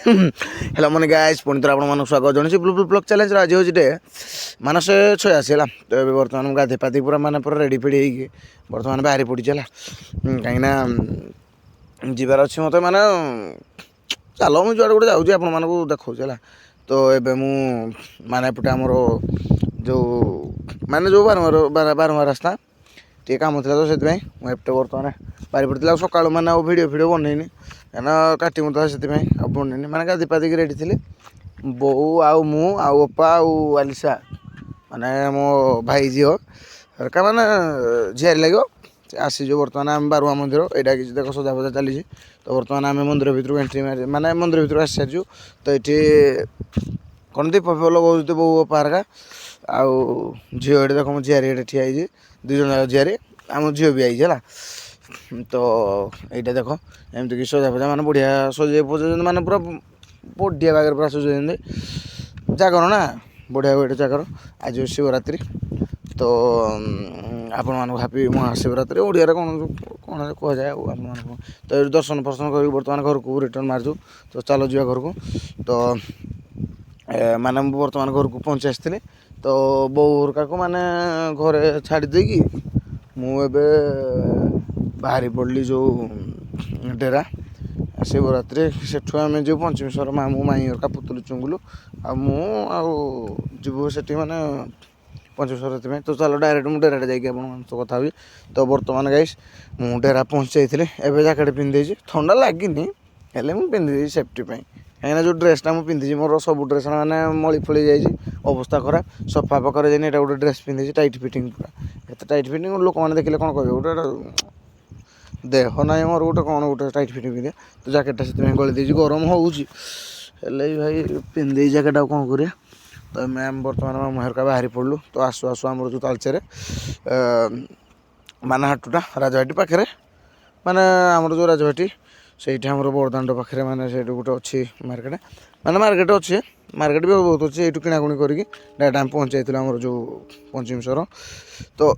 Hello money guys पुणी थोड़ा आप स्वागत जन ब्लू ब्लू ब्लॉग चैलेंज आज हूँ डे मानस 86 है तो ये बर्तमान गाधे पाधे पूरा माने पूरा रेडी फेडी हो बर्तमान बाहरी पड़ी चला कहीं जीवार अच्छे मत मैंने चल मुझे जुआड़े गोटे जाऊँगी आपको देखा है तो ये माने पटे आमर जो माने जो बारमार रास्ता टे कम था तो से मुझे बर्तमान बाहरी पड़ी सका मैंने भिडियो फिडियो बनईनि कहीं काटी मुता से बनईनि मैंने गाधी पाधिक रेडी थी बो आउ मु आउ अपा आउ आलिशा माने मो भाई झील हरका मैंने झील लगे आसीज बर्तमान आम बारुआ मंदिर यहाँ कि देख सजा फजा चली तो बर्तमान आम मंदिर भितर एंट्री मारे माने मंदिर भितर आसी सारी तो ये कौन दीप फीप लगे बो अपा हरका आउ झील ये देख मो झील ये ठिया दुई जन जाक झील आम झील भी आई है तो यहाँ देख एमती कि सजा फजा मैंने बढ़िया सजे फजे मैंने पूरा बढ़िया बागर पूरा सजे जागर ना बढ़िया गोटे जागर आज शिवरात्रि तो आपण मानक हापी महाशिवरात्रि ओडिया कौन कौन कह जाए आप तो ये दर्शन फर्शन कर बर्तमान घर को रिटर्न मारचु तो चलो जा घर को तो माने बर्तमान घर को पहुँची आसती तो बो हरका को माने घरे छाड़ी देकी मुझे बाहरी पड़ली जो डेरा शिवरात्रि सेठू आम जो पंचमेश्वर मामू माई हरका पुतुल चुंगुलु आबू से मैंने पंचमेश्वर तो चलो डायरेक्ट मुझे डेरा जाकि तो कथा भी तो बर्तमान गाइस मु डेरा पहुँची जाइए एवं जैकेट पिंधि थंडा लगे हेल्ले मुझे पिंधि सेफ्टी कहीं जो ड्रेसटा मुझे पिंधि मोर सब ड्रेस मैंने मली फली जाइए अवस्था खराब सफा पकर जाए ये गोटे ड्रेस पिंधि टाइट फिटिंग पूरा एत टाइट फिटिंग लोक मैंने देखिले कौन कहे गोटे देह ना मोर गोटे कौन गोटे टाइट फिटिंग पिंधे तो जैकेटा से गली देती गरम होगी भाई पिंधे जैकेट आ कौन करिया तो मैम बर्तमान मामू हरका बाहरी पड़लु तो आसु आसु आमर जो तालचेर मानाहाटुटा राजभाटी पाखे माने आमर जो राजभाटी से बड़दाण्ड पाखे माने से गोटे अच्छी मार्केट माने मार्केट अच्छे मार्केट भी बहुत अच्छे ये किणाकुणी करके डायरेक्ट आम पहुँच जाइए आमर जो पंचमेश्वर तो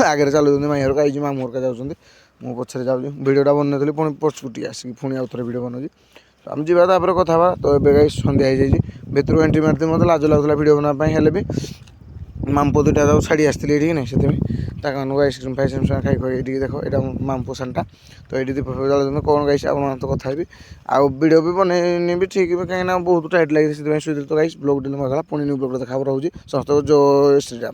आगे चलुँच माई हरका आई मामू हरका जाऊँच मु पछे जाऊँ भिडियोटा बनई पुणी पछुटी आसिक पुणी आउ थे भिडियो बनाऊँ तो आम जा कथा तो ये सन्ध्या हो जाए भितर एंट्री मारती मतलब लाज लगुला भिडियो बनाई हेल्ले भी मामपो दुटा जाऊ छाड़ी आसती ये ना से आइसक्रीम फाइसक्रीम खाई खाई देख यहाँ मामपो सानटा तो ये दीप जल कौन गाइस आप तो कथा भी आउ भिडियो भी बनईनि भी ठीक कहीं बहुत टाइट लगे शुद्ध तो गाइस ब्लॉग डिले मगला पुणी न्यू ब्लॉग देखा रहुଛି समस्त जो श्रीराम।